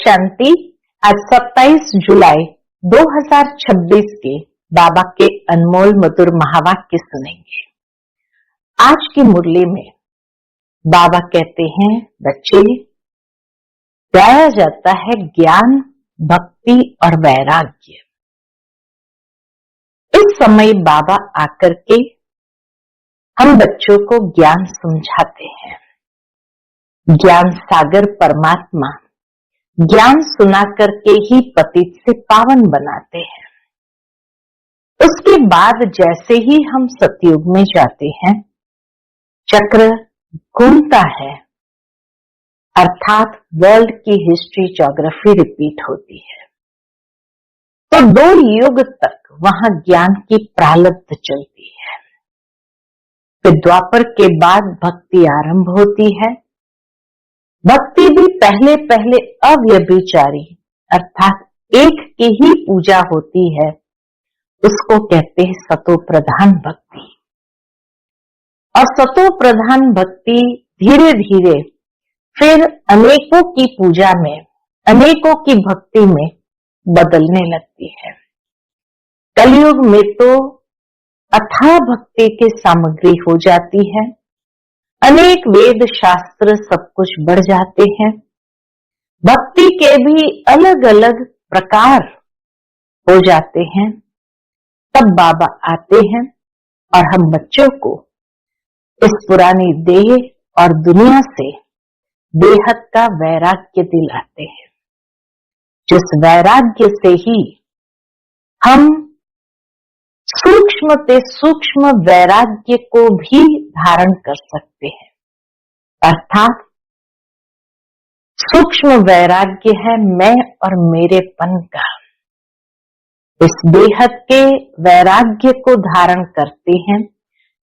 शांति। आज 27 जुलाई 2026 के बाबा के अनमोल मधुर महावाक्य सुनेंगे। आज की मुरली में बाबा कहते हैं, बच्चे, गाया जाता है ज्ञान, भक्ति और वैराग्य। इस समय बाबा आकर के हम बच्चों को ज्ञान समझाते हैं। ज्ञान सागर परमात्मा ज्ञान सुना करके ही पतित से पावन बनाते हैं। उसके बाद जैसे ही हम सतयुग में जाते हैं, चक्र घूमता है, अर्थात वर्ल्ड की हिस्ट्री ज्योग्राफी रिपीट होती है। तो 2 युग तक वहां ज्ञान की प्रारब्ध चलती है। फिर द्वापर के बाद भक्ति आरंभ होती है। भक्ति भी पहले पहले अव्यभिचारी अर्थात एक की ही पूजा होती है। उसको कहते हैं सतो प्रधान भक्ति। और सतो प्रधान भक्ति धीरे धीरे फिर अनेकों की पूजा में, अनेकों की भक्ति में बदलने लगती है। कलयुग में तो अथाह भक्ति की सामग्री हो जाती है। अनेक वेद शास्त्र सब कुछ बढ़ जाते हैं। भक्ति के भी अलग अलग प्रकार हो जाते हैं। तब बाबा आते हैं और हम बच्चों को इस पुरानी देह और दुनिया से बेहद का वैराग्य दिलाते हैं, जिस वैराग्य से ही हम सूक्ष्म से सूक्ष्म वैराग्य को भी धारण कर सकते हैं। अर्थात सूक्ष्म वैराग्य है मैं और मेरेपन का। इस बेहद के वैराग्य को धारण करते हैं,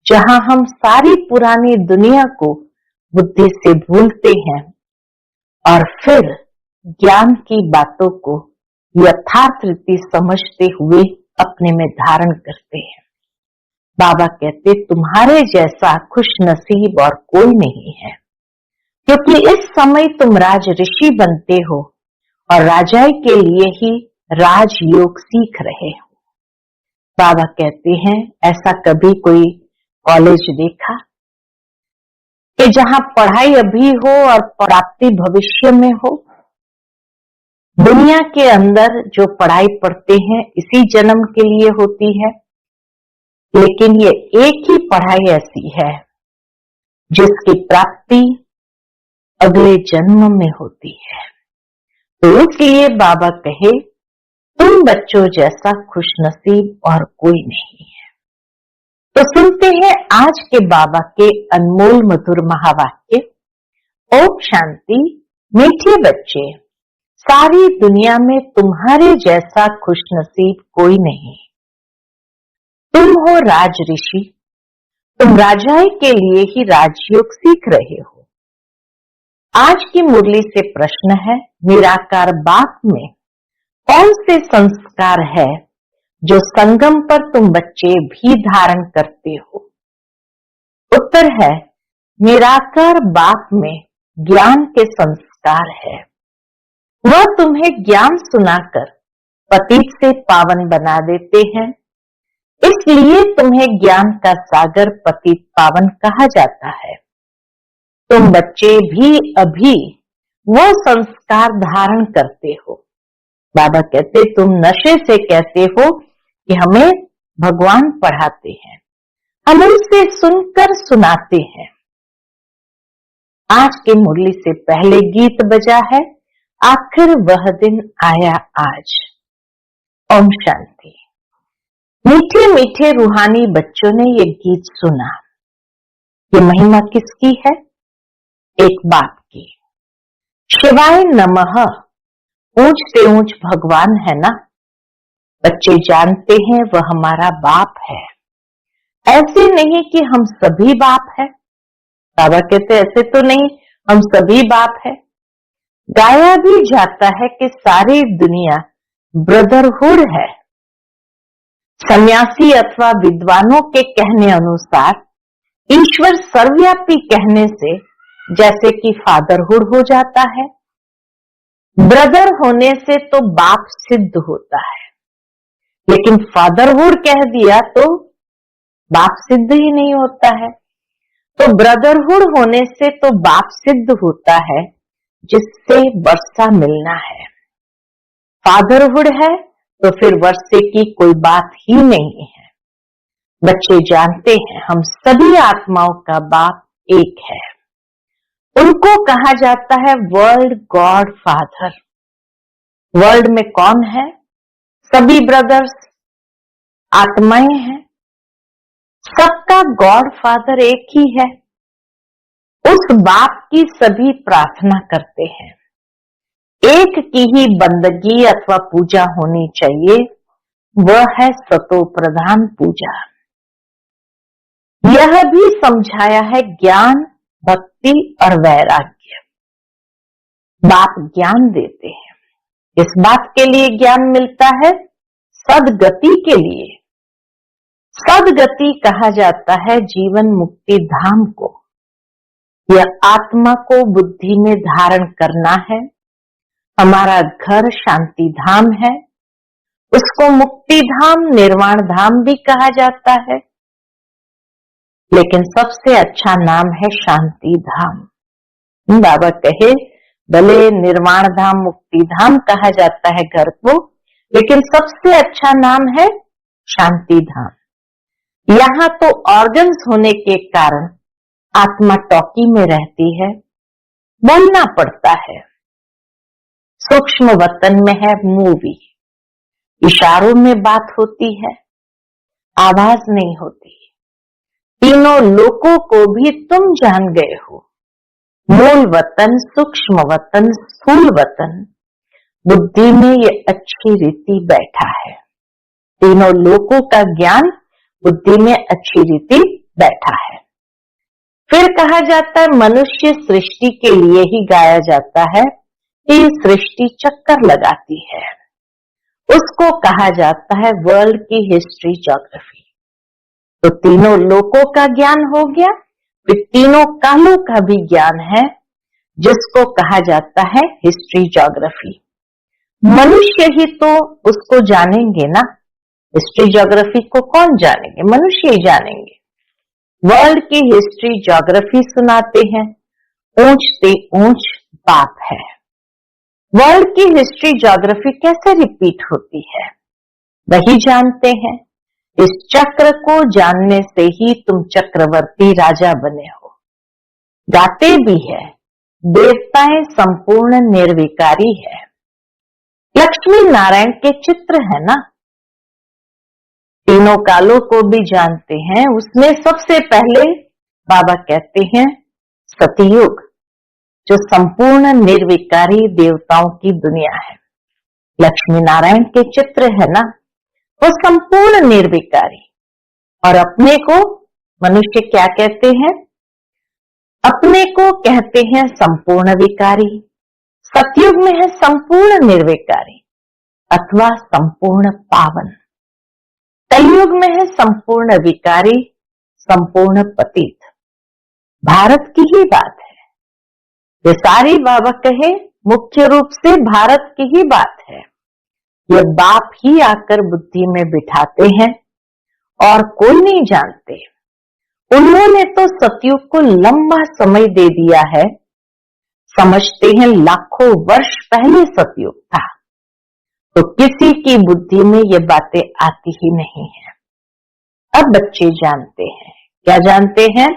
जहां हम सारी पुरानी दुनिया को बुद्धि से भूलते हैं और फिर ज्ञान की बातों को यथार्थ रीति समझते हुए अपने में धारण करते हैं। बाबा कहते, तुम्हारे जैसा खुश नसीब और कोई नहीं है, क्योंकि इस समय तुम राज ऋषि बनते हो और राजाई के लिए ही राजयोग सीख रहे हो। बाबा कहते हैं, ऐसा कभी कोई कॉलेज देखा कि जहां पढ़ाई अभी हो और प्राप्ति भविष्य में हो? दुनिया के अंदर जो पढ़ाई पढ़ते हैं इसी जन्म के लिए होती है, लेकिन ये एक ही पढ़ाई ऐसी है जिसकी प्राप्ति अगले जन्म में होती है। तो इसलिए बाबा कहे, तुम बच्चों जैसा खुशनसीब और कोई नहीं है। तो सुनते हैं आज के बाबा के अनमोल मधुर महावाक्य। ओम शांति। मीठे बच्चे, सारी दुनिया में तुम्हारे जैसा खुशनसीब कोई नहीं। तुम हो राज ऋषि, तुम राजाई के लिए ही राजयोग सीख रहे हो। आज की मुरली से प्रश्न है, निराकार बाप में कौन से संस्कार है जो संगम पर तुम बच्चे भी धारण करते हो? उत्तर है, निराकार बाप में ज्ञान के संस्कार है। वह तुम्हें ज्ञान सुनाकर पतित से पावन बना देते हैं। इसलिए तुम्हें ज्ञान का सागर पतित पावन कहा जाता है। तुम बच्चे भी अभी वो संस्कार धारण करते हो। बाबा कहते, तुम नशे से कहते हो कि हमें भगवान पढ़ाते हैं, हम उनसे सुनकर सुनाते हैं। आज की मुरली से पहले गीत बजा है, आखिर वह दिन आया आज। ओम शांति। मीठे मीठे रूहानी बच्चों ने ये गीत सुना। ये महिमा किसकी है? एक बाप की। शिवाय नमः ऊंचते ऊंच भगवान है ना। बच्चे जानते हैं वह हमारा बाप है। ऐसे नहीं कि हम सभी बाप है। बाबा कहते ऐसे तो नहीं, हम सभी बाप है। गाया भी जाता है कि सारी दुनिया ब्रदरहुड है। सन्यासी अथवा विद्वानों के कहने अनुसार ईश्वर सर्वव्यापी कहने से जैसे कि फादरहुड हो जाता है, ब्रदर होने से तो बाप सिद्ध होता है, लेकिन फादरहुड कह दिया तो बाप सिद्ध ही नहीं होता है। तो ब्रदरहुड होने से तो बाप सिद्ध होता है, जिससे वर्षा मिलना है। फादरहुड है तो फिर वर्षे की कोई बात ही नहीं है। बच्चे जानते हैं हम सभी आत्माओं का बाप एक है। उनको कहा जाता है वर्ल्ड गॉड फादर। वर्ल्ड में कौन है? सभी ब्रदर्स आत्माएं हैं। सबका गॉड फादर एक ही है। उस बाप की सभी प्रार्थना करते हैं। एक की ही बंदगी अथवा पूजा होनी चाहिए, वह है सतो प्रधान पूजा। यह भी समझाया है ज्ञान, भक्ति और वैराग्य। बाप ज्ञान देते हैं। इस बात के लिए ज्ञान मिलता है, सदगति के लिए। सदगति कहा जाता है जीवन मुक्ति धाम को। यह आत्मा को बुद्धि में धारण करना है। हमारा घर शांति धाम है, उसको मुक्ति धाम, निर्वाण धाम भी कहा जाता है, लेकिन सबसे अच्छा नाम है शांति धाम। बाबा कहे भले निर्वाण धाम, मुक्ति धाम कहा जाता है घर को, लेकिन सबसे अच्छा नाम है शांति धाम। यहाँ तो ऑर्गन्स होने के कारण आत्मा टॉकी में रहती है, बोलना पड़ता है। सूक्ष्म वतन में है मूवी, इशारों में बात होती है, आवाज नहीं होती। तीनों लोकों को भी तुम जान गए हो। मूल वतन, सूक्ष्म वतन, स्थूल वतन, बुद्धि में ये अच्छी रीति बैठा है। तीनों लोकों का ज्ञान बुद्धि में अच्छी रीति बैठा है। फिर कहा जाता है मनुष्य सृष्टि के लिए ही गाया जाता है कि सृष्टि चक्कर लगाती है। उसको कहा जाता है वर्ल्ड की हिस्ट्री ज्योग्राफी। तो तीनों लोकों का ज्ञान हो गया, फिर तीनों कालों का भी ज्ञान है, जिसको कहा जाता है हिस्ट्री ज्योग्राफी। मनुष्य ही तो उसको जानेंगे ना, हिस्ट्री ज्योग्राफी को कौन जानेंगे? मनुष्य ही जानेंगे। वर्ल्ड की हिस्ट्री ज्योग्राफी सुनाते हैं, ऊंच से ऊंच बाप है। वर्ल्ड की हिस्ट्री ज्योग्राफी कैसे रिपीट होती है वही जानते हैं। इस चक्र को जानने से ही तुम चक्रवर्ती राजा बने हो। गाते भी है देवताएं संपूर्ण निर्विकारी है। लक्ष्मी नारायण के चित्र है ना, तीनों कालों को भी जानते हैं। उसमें सबसे पहले बाबा कहते हैं सतयुग, जो संपूर्ण निर्विकारी देवताओं की दुनिया है। लक्ष्मी नारायण के चित्र है ना, वो संपूर्ण निर्विकारी। और अपने को मनुष्य क्या कहते हैं? अपने को कहते हैं संपूर्ण विकारी। सतयुग में है संपूर्ण निर्विकारी अथवा संपूर्ण पावन। कलयुग में है संपूर्ण विकारी, संपूर्ण पतित। भारत की ही बात है। ये सारी बाबा कहे मुख्य रूप से भारत की ही बात है। ये बाप ही आकर बुद्धि में बिठाते हैं और कोई नहीं जानते। उन्होंने तो सतयुग को लंबा समय दे दिया है। समझते हैं लाखों वर्ष पहले सतयुग था, तो किसी की बुद्धि में ये बातें आती ही नहीं है। अब बच्चे जानते हैं। क्या जानते हैं?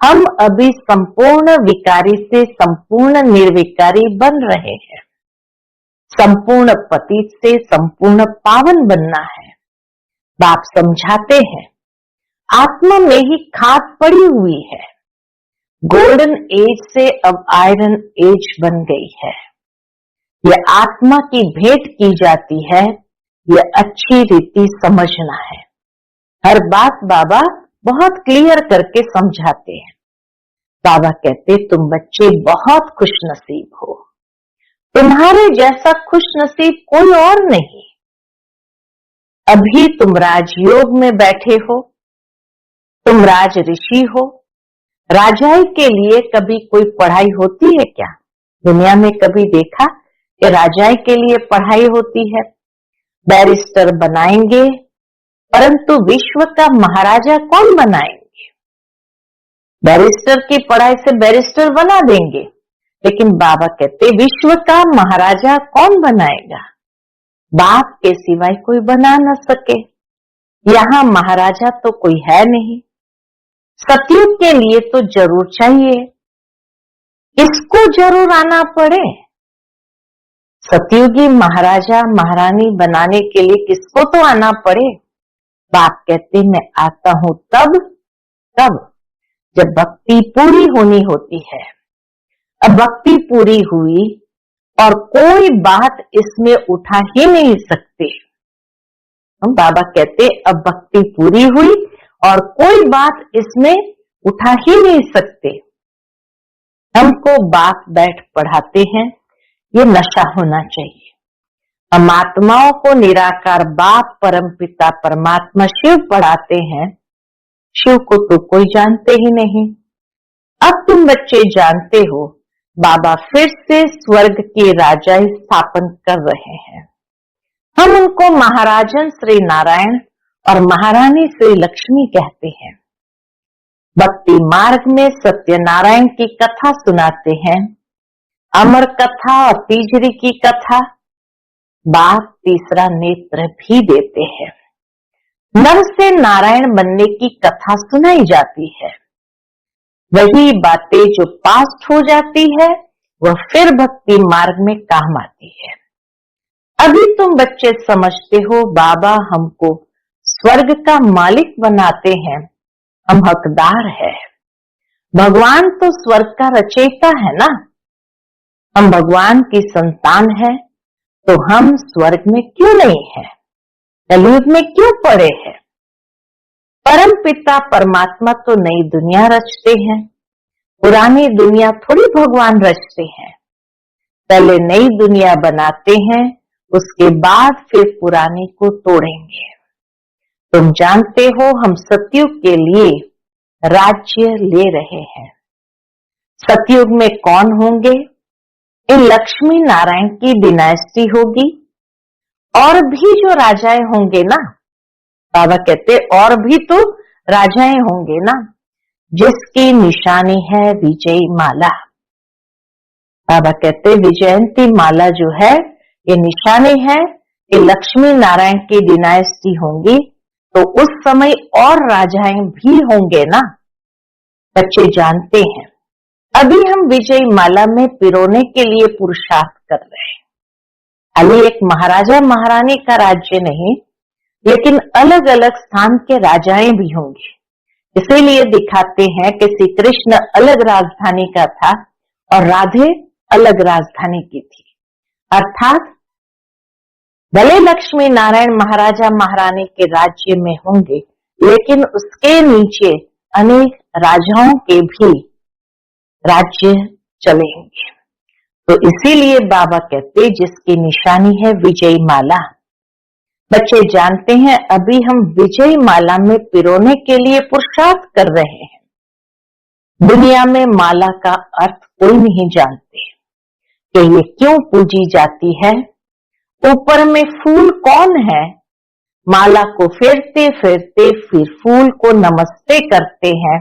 हम अभी संपूर्ण विकारी से संपूर्ण निर्विकारी बन रहे हैं। संपूर्ण पतित से संपूर्ण पावन बनना है। बाप समझाते हैं आत्मा में ही खाद पड़ी हुई है। गोल्डन एज से अब आयरन एज बन गई है। यह आत्मा की भेंट की जाती है। यह अच्छी रीति समझना है। हर बात बाबा बहुत क्लियर करके समझाते हैं। बाबा कहते तुम बच्चे बहुत खुशनसीब हो। तुम्हारे जैसा खुशनसीब कोई और नहीं। अभी तुम राजयोग में बैठे हो, तुम राज ऋषि हो। राजाई के लिए कभी कोई पढ़ाई होती है क्या? दुनिया में कभी देखा ये राजाए के लिए पढ़ाई होती है, बैरिस्टर बनाएंगे, परंतु विश्व का महाराजा कौन बनाएंगे? बैरिस्टर की पढ़ाई से बैरिस्टर बना देंगे, लेकिन बाबा कहते विश्व का महाराजा कौन बनाएगा? बाप के सिवाय कोई बना न सके। यहाँ महाराजा तो कोई है नहीं। सतयुग के लिए तो जरूर चाहिए, इसको जरूर आना पड़े। सतयुगी महाराजा महारानी बनाने के लिए किसको तो आना पड़े। बाप कहते मैं आता हूं तब जब भक्ति पूरी होनी होती है। अब भक्ति पूरी हुई और कोई बात इसमें उठा ही नहीं सकते। हम बाबा कहते अब भक्ति पूरी हुई और कोई बात इसमें उठा ही नहीं सकते। हमको बाप बैठ पढ़ाते हैं, ये नशा होना चाहिए। हम आत्माओं को निराकार बाप परमपिता परमात्मा शिव पढ़ाते हैं। शिव को तो कोई जानते ही नहीं। अब तुम बच्चे जानते हो, बाबा फिर से स्वर्ग के राजा स्थापन कर रहे हैं। हम उनको महाराजन श्री नारायण और महारानी श्री लक्ष्मी कहते हैं। भक्ति मार्ग में सत्यनारायण की कथा सुनाते हैं, अमर कथा और तीजरी की कथा। बाप तीसरा नेत्र भी देते हैं। नर से नारायण बनने की कथा सुनाई जाती है। वही बातें जो पास्ट हो जाती है वह फिर भक्ति मार्ग में काम आती है। अभी तुम बच्चे समझते हो बाबा हमको स्वर्ग का मालिक बनाते हैं, हम हकदार है। भगवान तो स्वर्ग का रचयिता है ना। हम भगवान की संतान है, तो हम स्वर्ग में क्यों नहीं है, कलयुग में क्यों पड़े हैं? परम पिता परमात्मा तो नई दुनिया रचते हैं, पुरानी दुनिया थोड़ी भगवान रचते हैं। पहले नई दुनिया बनाते हैं, उसके बाद फिर पुरानी को तोड़ेंगे। तुम जानते हो हम सतयुग के लिए राज्य ले रहे हैं। सतयुग में कौन होंगे? इन लक्ष्मी नारायण की डिनास्टी होगी और भी जो राजाएं होंगे ना। बाबा कहते और भी तो राजाएं होंगे ना, जिसकी निशानी है विजयी माला। बाबा कहते विजयंती माला जो है ये निशानी है कि लक्ष्मी नारायण की डिनास्टी होंगी, तो उस समय और राजाएं भी होंगे ना। बच्चे जानते हैं अभी हम विजयी माला में पिरोने के लिए पुरुषार्थ कर रहे हैं। अभी एक महाराजा महारानी का राज्य नहीं, लेकिन अलग अलग स्थान के राजाएं भी होंगे। इसीलिए दिखाते हैं कि श्री कृष्ण अलग राजधानी का था और राधे अलग राजधानी की थी। अर्थात भले लक्ष्मी नारायण महाराजा महारानी के राज्य में होंगे, लेकिन उसके नीचे अनेक राजाओं के भी राज्य चलेंगे। तो इसीलिए बाबा कहते जिसकी निशानी है विजयी माला। बच्चे जानते हैं अभी हम विजयी माला में पिरोने के लिए पुरुषार्थ कर रहे हैं। दुनिया में माला का अर्थ कोई नहीं जानते कि ये क्यों पूजी जाती है। ऊपर में फूल कौन है? माला को फेरते फेरते फिर फूल को नमस्ते करते हैं,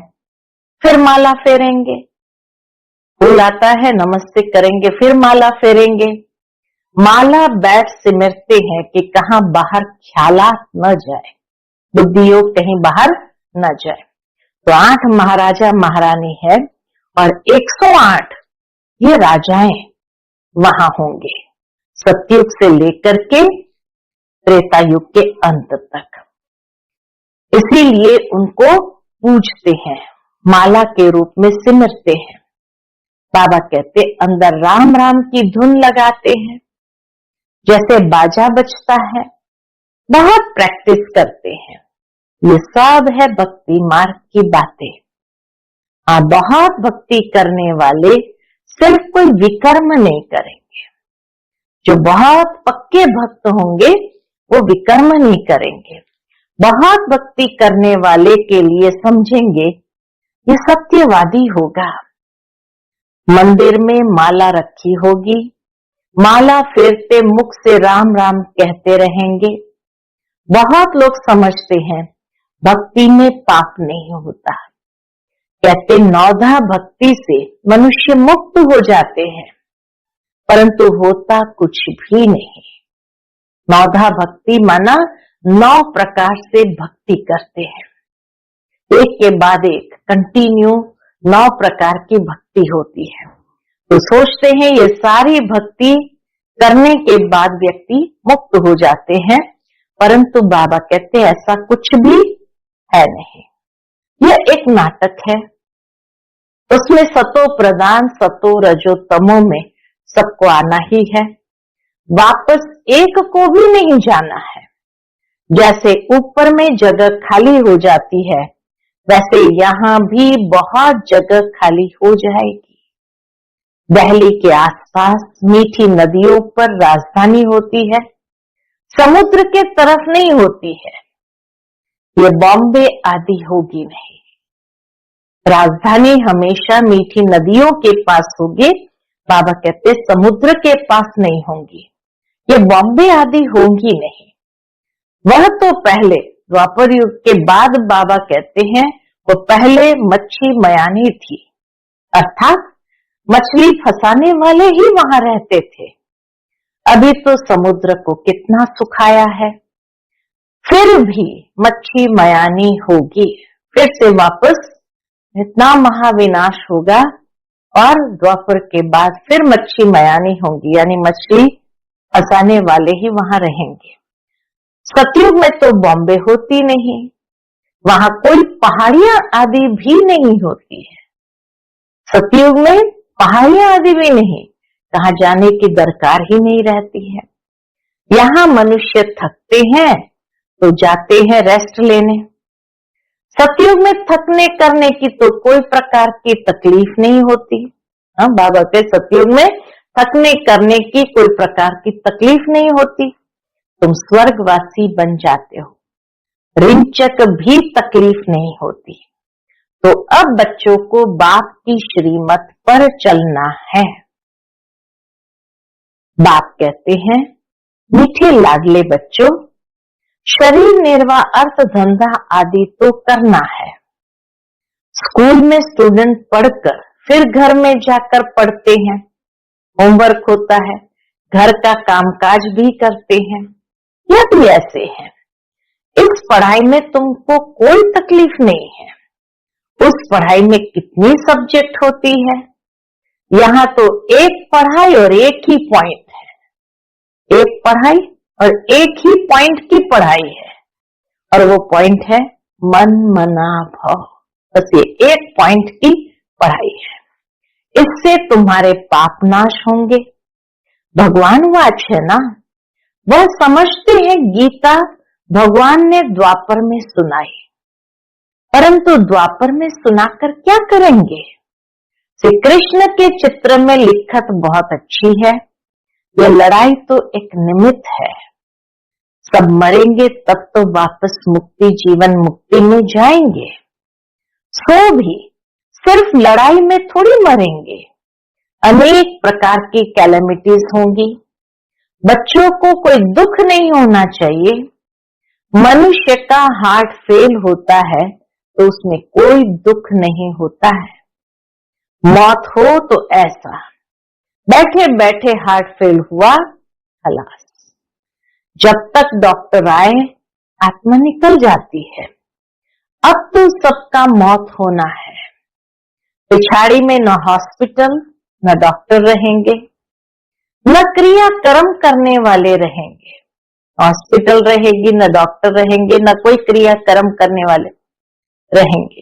फिर माला फेरेंगे। फूल आता है, नमस्ते करेंगे, फिर माला फेरेंगे। माला बैठ सिमरते हैं कि कहां बाहर ख्यालात न जाए, बुद्धियों कहीं बाहर न जाए। तो 8 महाराजा महारानी है और 108 ये राजाएं वहां होंगे, सतयुग से लेकर के त्रेता युग के अंत तक। इसीलिए उनको पूजते हैं, माला के रूप में सिमरते हैं। बाबा कहते अंदर राम राम की धुन लगाते हैं, जैसे बाजा बजता है। बहुत प्रैक्टिस करते हैं। ये सब है भक्ति मार्ग की बातें। बहुत भक्ति करने वाले सिर्फ कोई विकर्म नहीं करेंगे। जो बहुत पक्के भक्त होंगे वो विकर्म नहीं करेंगे। बहुत भक्ति करने वाले के लिए समझेंगे ये सत्यवादी होगा। मंदिर में माला रखी होगी, माला फेरते मुख से राम राम कहते रहेंगे। बहुत लोग समझते हैं भक्ति में पाप नहीं होता, कहते नौधा भक्ति से मनुष्य मुक्त हो जाते हैं, परंतु होता कुछ भी नहीं। नौधा भक्ति माना 9 प्रकार से भक्ति करते हैं, एक के बाद एक कंटिन्यू 9 प्रकार की भक्ति होती है। तो सोचते हैं ये सारी भक्ति करने के बाद व्यक्ति मुक्त हो जाते हैं, परंतु बाबा कहते हैं ऐसा कुछ भी है नहीं। यह एक नाटक है, उसमें सतो प्रधान सतो रजो तमो में सबको आना ही है, वापस एक को भी नहीं जाना है। जैसे ऊपर में जगह खाली हो जाती है, वैसे यहाँ भी बहुत जगह खाली हो जाएगी। दिल्ली के आसपास मीठी नदियों पर राजधानी होती है, समुद्र के तरफ नहीं होती है। ये बॉम्बे आदि होगी नहीं। राजधानी हमेशा मीठी नदियों के पास होगी, बाबा कहते समुद्र के पास नहीं होंगी। ये बॉम्बे आदि होगी नहीं। वह तो पहले द्वापर युग के बाद बाबा कहते हैं वो पहले मच्छी मयानी थी, अर्थात मछली फंसाने वाले ही वहां रहते थे। अभी तो समुद्र को कितना सुखाया है, फिर भी मच्छी मयानी होगी, फिर से वापस इतना महाविनाश होगा और द्वापर के बाद फिर मच्छी मयानी होंगी, यानी मछली फंसाने वाले ही वहां रहेंगे। सतयुग में तो बॉम्बे होती नहीं, वहां कोई पहाड़ियां आदि भी नहीं होती है। सतयुग में पहाड़ियां आदि भी नहीं, कहां जाने की दरकार ही नहीं रहती है। यहाँ मनुष्य थकते हैं तो जाते हैं रेस्ट लेने। सतयुग में थकने करने की तो कोई प्रकार की तकलीफ नहीं होती। हाँ, बाबा के सतयुग में थकने करने की कोई प्रकार की तकलीफ नहीं होती, तुम स्वर्गवासी बन जाते हो, रिंचक भी तकलीफ नहीं होती। तो अब बच्चों को बाप की श्रीमत पर चलना है। बाप कहते हैं मीठे लाडले बच्चों, शरीर निर्वाह अर्थ धंधा आदि तो करना है। स्कूल में स्टूडेंट पढ़कर फिर घर में जाकर पढ़ते हैं, होमवर्क होता है, घर का कामकाज भी करते हैं। यह भी ऐसे है। इस पढ़ाई में तुमको कोई तकलीफ नहीं है। उस पढ़ाई में कितनी सब्जेक्ट होती है, यहाँ तो एक पढ़ाई और एक ही पॉइंट है। एक पढ़ाई और एक ही पॉइंट की पढ़ाई है, और वो पॉइंट है मन मना भाव। बस ये एक पॉइंट की पढ़ाई है। इससे तुम्हारे पाप नाश होंगे। भगवान वाच है ना, वह समझते हैं गीता भगवान ने द्वापर में सुनाई, परंतु द्वापर में सुनाकर क्या करेंगे। श्री कृष्ण के चित्र में लिखत बहुत अच्छी है, यह लड़ाई तो एक निमित्त है। सब मरेंगे तब तो वापस मुक्ति जीवन मुक्ति में जाएंगे। सो भी सिर्फ लड़ाई में थोड़ी मरेंगे, अनेक प्रकार की कैलेमिटीज होंगी। बच्चों को कोई दुख नहीं होना चाहिए। मनुष्य का हार्ट फेल होता है तो उसमें कोई दुख नहीं होता है। मौत हो तो ऐसा बैठे बैठे हार्ट फेल हुआ, खलास। जब तक डॉक्टर आए आत्मा निकल जाती है। अब तो सबका मौत होना है। पिछाड़ी में न हॉस्पिटल न डॉक्टर रहेंगे, न क्रिया कर्म करने वाले रहेंगे। हॉस्पिटल रहेगी, न डॉक्टर रहेंगे, न कोई क्रिया कर्म करने वाले रहेंगे।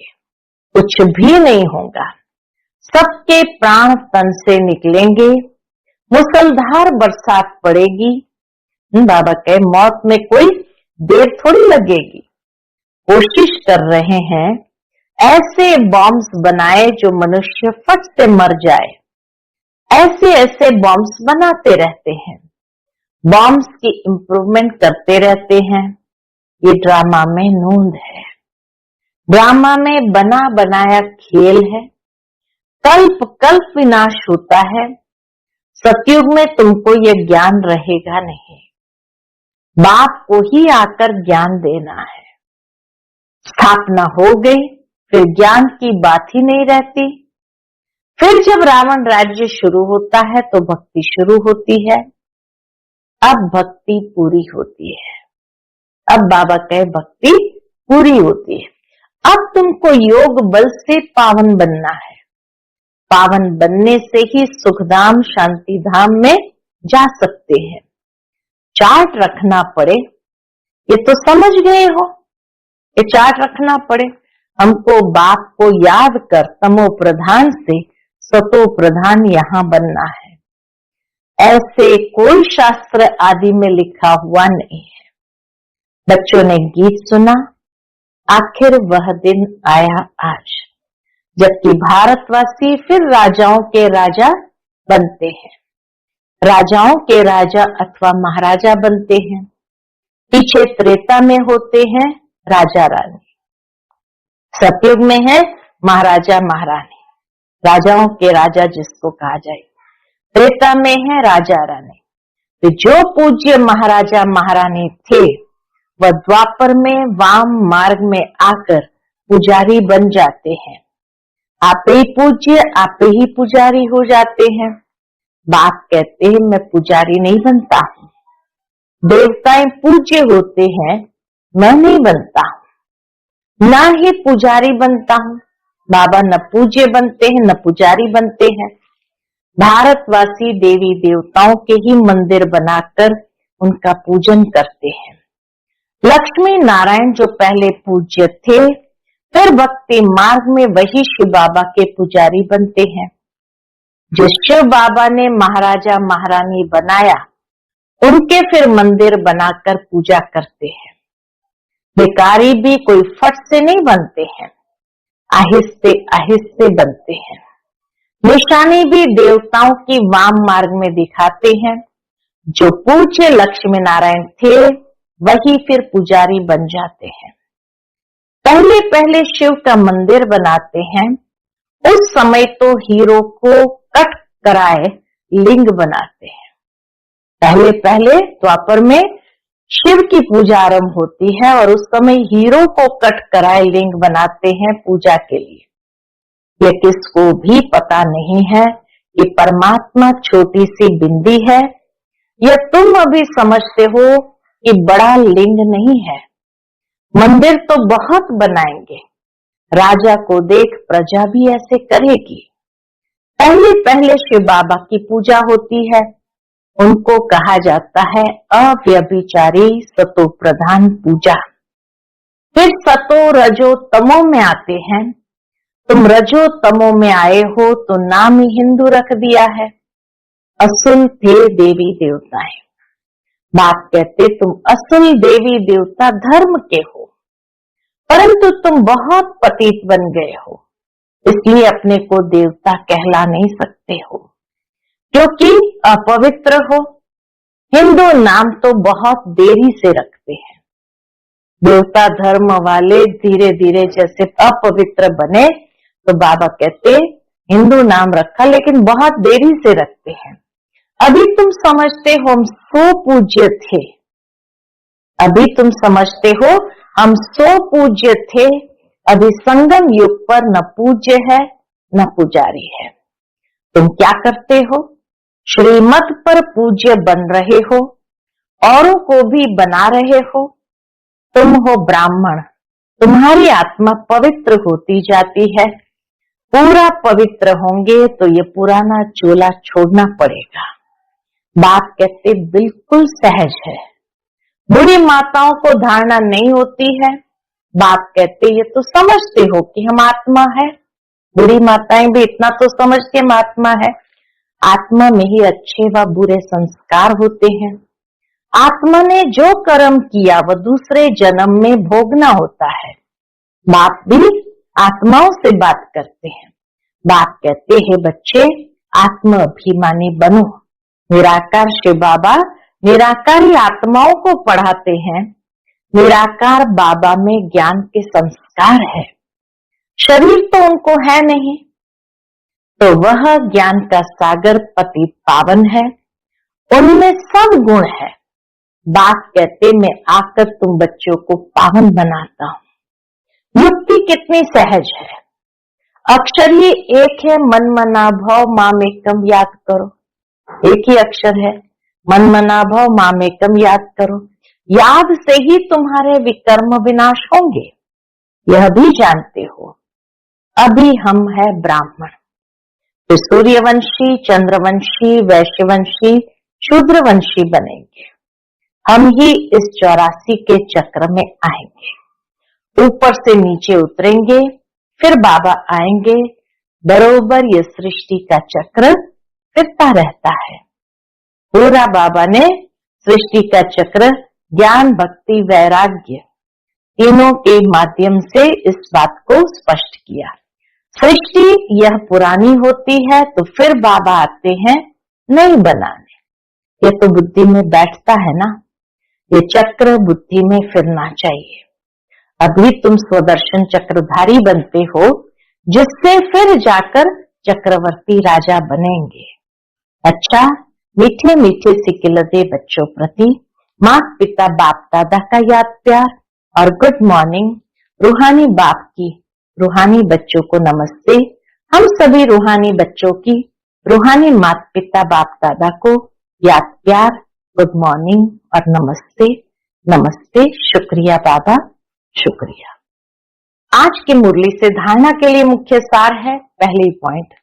कुछ भी नहीं होगा। सबके प्राण तन से निकलेंगे, मुसलधार बरसात पड़ेगी। बाबा के मौत में कोई देर थोड़ी लगेगी। कोशिश कर रहे हैं ऐसे बॉम्ब्स बनाए जो मनुष्य फट से मर जाए। ऐसे ऐसे बॉम्ब्स बनाते रहते हैं, बॉम्ब्स की इम्प्रूवमेंट करते रहते हैं। ये ड्रामा में नूंद है, ड्रामा में बना बनाया खेल है। कल्प कल्प विनाश होता है। सतयुग में तुमको ये ज्ञान रहेगा नहीं, बाप को ही आकर ज्ञान देना है। स्थापना हो गई, फिर ज्ञान की बात ही नहीं रहती। फिर जब रावण राज्य शुरू होता है तो भक्ति शुरू होती है। अब भक्ति पूरी होती है। अब बाबा कहे भक्ति पूरी होती है। अब तुमको योग बल से पावन बनना है। पावन बनने से ही सुखधाम शांति धाम में जा सकते हैं। चार्ट रखना पड़े, ये तो समझ गए हो, ये चार्ट रखना पड़े। हमको बाप को याद कर तमो प्रधान से सतो प्रधान यहाँ बनना है। ऐसे कोई शास्त्र आदि में लिखा हुआ नहीं है। बच्चों ने गीत सुना, आखिर वह दिन आया आज, जबकि भारतवासी फिर राजाओं के राजा बनते हैं। राजाओं के राजा अथवा महाराजा बनते हैं। पीछे त्रेता में होते हैं राजा रानी, सतयुग में है महाराजा महारानी, राजाओं के राजा जिसको कहा जाए। त्रेता में है राजा रानी। तो जो पूज्य महाराजा महारानी थे वह द्वापर में वाम मार्ग में आकर पुजारी बन जाते हैं। आप ही पूज्य, आप ही पुजारी हो जाते हैं। बाप कहते हैं मैं पुजारी नहीं बनता हूं। देवताएं पूज्य होते हैं, मैं नहीं बनता हूं, ना ही पुजारी बनता हूं। बाबा न पूज्य बनते हैं न पुजारी बनते हैं। भारतवासी देवी देवताओं के ही मंदिर बनाकर उनका पूजन करते हैं। लक्ष्मी नारायण जो पहले पूज्य थे, फिर भक्ति मार्ग में वही शिव बाबा के पुजारी बनते हैं। जो शिव बाबा ने महाराजा महारानी बनाया, उनके फिर मंदिर बनाकर पूजा करते हैं। भिखारी भी कोई फट से नहीं बनते हैं, आहिस्ते आहिस्ते बनते हैं। निशानी भी देवताओं की वाम मार्ग में दिखाते हैं। जो पूज्य लक्ष्मी नारायण थे वही फिर पुजारी बन जाते हैं। पहले पहले शिव का मंदिर बनाते हैं। उस समय तो हीरो को कट कराए लिंग बनाते हैं। पहले पहले द्वापर में शिव की पूजा आरंभ होती है और उस समय हीरो को कट कराए लिंग बनाते हैं पूजा के लिए। ये किसको भी पता नहीं है कि परमात्मा छोटी सी बिंदी है। यह तुम अभी समझते हो कि बड़ा लिंग नहीं है। मंदिर तो बहुत बनाएंगे, राजा को देख प्रजा भी ऐसे करेगी। पहले पहले शिव बाबा की पूजा होती है। उनको कहा जाता है अव्यभिचारी सतो प्रधान पूजा। फिर सतो रजो तमो में आते हैं। तुम रजो तमो में आए हो तो नाम ही हिंदू रख दिया है। असुल थे देवी देवताएं। बाप कहते तुम असुल देवी देवता धर्म के हो, परंतु तुम बहुत पतित बन गए हो, इसलिए अपने को देवता कहला नहीं सकते हो, क्योंकि अपवित्र हो। हिंदू नाम तो बहुत देरी से रखते हैं। देवता धर्म वाले धीरे धीरे जैसे अपवित्र बने तो बाबा कहते हिंदू नाम रखा, लेकिन बहुत देरी से रखते हैं। अभी तुम समझते हो हम सो पूज्य थे। अभी तुम समझते हो हम सो पूज्य थे। अभी संगम युग पर न पूज्य है न पुजारी है। तुम क्या करते हो? श्रीमत पर पूज्य बन रहे हो, औरों को भी बना रहे हो। तुम हो ब्राह्मण, तुम्हारी आत्मा पवित्र होती जाती है। पूरा पवित्र होंगे तो ये पुराना चोला छोड़ना पड़ेगा। बात कहते बिल्कुल सहज है। बुरी माताओं को धारणा नहीं होती है। बाप कहते ये तो समझते हो कि हम आत्मा है। बुरी माताएं भी इतना तो समझती हम आत्मा है। आत्मा में ही अच्छे व बुरे संस्कार होते हैं। आत्मा ने जो कर्म किया वह दूसरे जन्म में भोगना होता है। बाप भी आत्माओं से बात करते हैं। बाप कहते हैं बच्चे आत्म अभिमानी बनो। निराकार शिव बाबा निराकारी आत्माओं को पढ़ाते हैं। निराकार बाबा में ज्ञान के संस्कार है। शरीर तो उनको है नहीं, तो वह ज्ञान का सागर पति पावन है, उनमें सब गुण है। बाप कहते मैं आकर तुम बच्चों को पावन बनाता हूं। युक्ति कितनी सहज है। अक्षर ही एक है, मन मना भव मामेकम, याद करो। एक ही अक्षर है, मन मना भव मामेकम, याद करो। याद से ही तुम्हारे विकर्म विनाश होंगे, यह भी जानते हो। अभी हम है ब्राह्मण, फिर सूर्यवंशी, चंद्रवंशी, वैश्यवंशी, शूद्रवंशी बनेंगे। हम ही इस 84 के चक्र में आएंगे, ऊपर से नीचे उतरेंगे, फिर बाबा आएंगे। बरोबर ये सृष्टि का चक्र फिरता रहता है। पूरा बाबा ने सृष्टि का चक्र ज्ञान, भक्ति, वैराग्य तीनों के माध्यम से इस बात को स्पष्ट किया। सृष्टि यह पुरानी होती है तो फिर बाबा आते हैं नई बनाने। ये तो बुद्धि में बैठता है ना, ये चक्र बुद्धि में फिरना चाहिए। अभी तुम स्वदर्शन चक्रधारी बनते हो, जिससे फिर जाकर चक्रवर्ती राजा बनेंगे। अच्छा, मीठे मीठे सिकिलते बच्चों प्रति माता पिता बाप दादा का याद प्यार और गुड मॉर्निंग। रूहानी बाप की रूहानी बच्चों को नमस्ते। हम सभी रूहानी बच्चों की रूहानी माता पिता बाप दादा को याद प्यार, गुड मॉर्निंग और नमस्ते। नमस्ते, शुक्रिया बाबा, शुक्रिया। आज की मुरली से धारणा के लिए मुख्य सार है। पहली पॉइंट,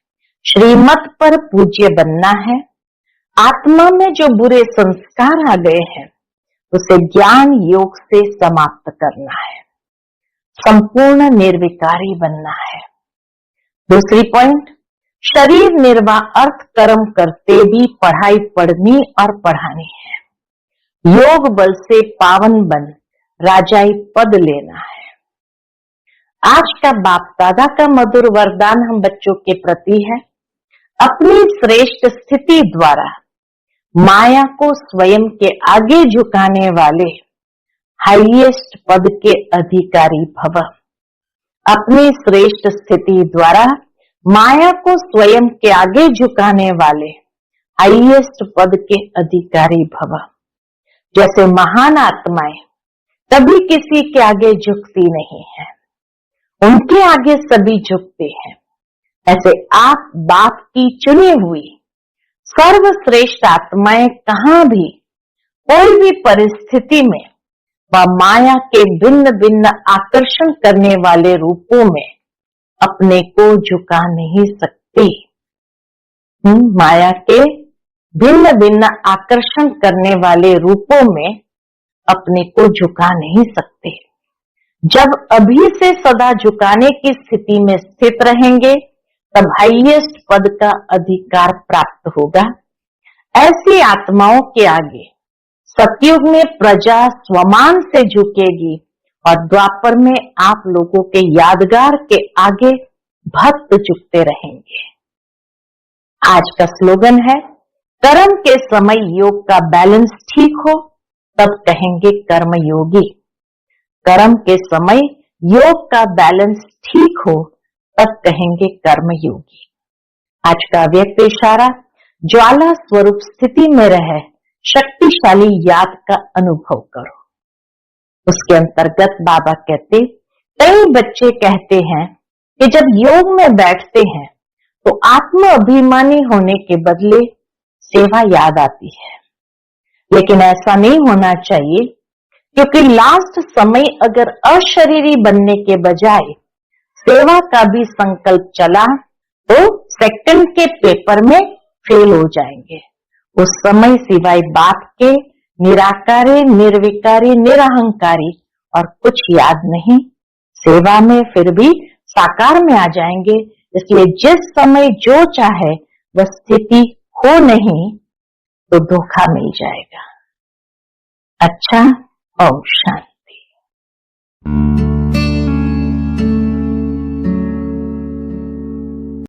श्रीमत पर पूज्य बनना है। आत्मा में जो बुरे संस्कार आ गए हैं उसे ज्ञान योग से समाप्त करना है। संपूर्ण निर्विकारी बनना है। दूसरी पॉइंट, शरीर निर्वाह अर्थ कर्म करते भी पढ़ाई पढ़नी और पढ़ानी है। योग बल से पावन बन राजाई पद लेना है। आज का बाप दादा का मधुर वरदान हम बच्चों के प्रति है। अपनी श्रेष्ठ स्थिति द्वारा माया को स्वयं के आगे झुकाने वाले हाईएस्ट पद के अधिकारी भव। अपनी श्रेष्ठ स्थिति द्वारा माया को स्वयं के आगे झुकाने वाले हाईएस्ट पद के अधिकारी भव। जैसे महान आत्माएं कभी किसी के आगे झुकती नहीं है, उनके आगे सभी झुकते हैं। ऐसे आप बाप की चुनी हुई सर्वश्रेष्ठ आत्माएं कहां भी कोई भी परिस्थिति में वह माया के भिन्न भिन्न आकर्षण करने वाले रूपों में अपने को झुका नहीं सकती। माया के भिन्न भिन्न आकर्षण करने वाले रूपों में अपने को झुका नहीं सकते। जब अभी से सदा झुकाने की स्थिति में स्थित रहेंगे तब हाईएस्ट पद का अधिकार प्राप्त होगा। ऐसी आत्माओं के आगे सतयुग में प्रजा स्वमान से झुकेगी और द्वापर में आप लोगों के यादगार के आगे भक्त झुकते रहेंगे। आज का स्लोगन है, कर्म के समय योग का बैलेंस ठीक हो तब कहेंगे कर्म योगी। कर्म के समय योग का बैलेंस ठीक हो तब कहेंगे कर्म योगी। आज का व्यक्त इशारा, ज्वाला स्वरूप स्थिति में रहे शक्तिशाली याद का अनुभव करो। उसके अंतर्गत बाबा कहते, कई बच्चे कहते हैं कि जब योग में बैठते हैं तो आत्म अभिमानी होने के बदले सेवा याद आती है। लेकिन ऐसा नहीं होना चाहिए, क्योंकि लास्ट समय अगर अशरीरी बनने के बजाय सेवा का भी संकल्प चला तो सेकंड के पेपर में फेल हो जाएंगे। उस समय सिवाय बाप के निराकारी, निर्विकारी, निरहंकारी और कुछ याद नहीं। सेवा में फिर भी साकार में आ जाएंगे। इसलिए जिस समय जो चाहे वह स्थिति हो नहीं तो धोखा मिल जाएगा। अच्छा, ओम शांति।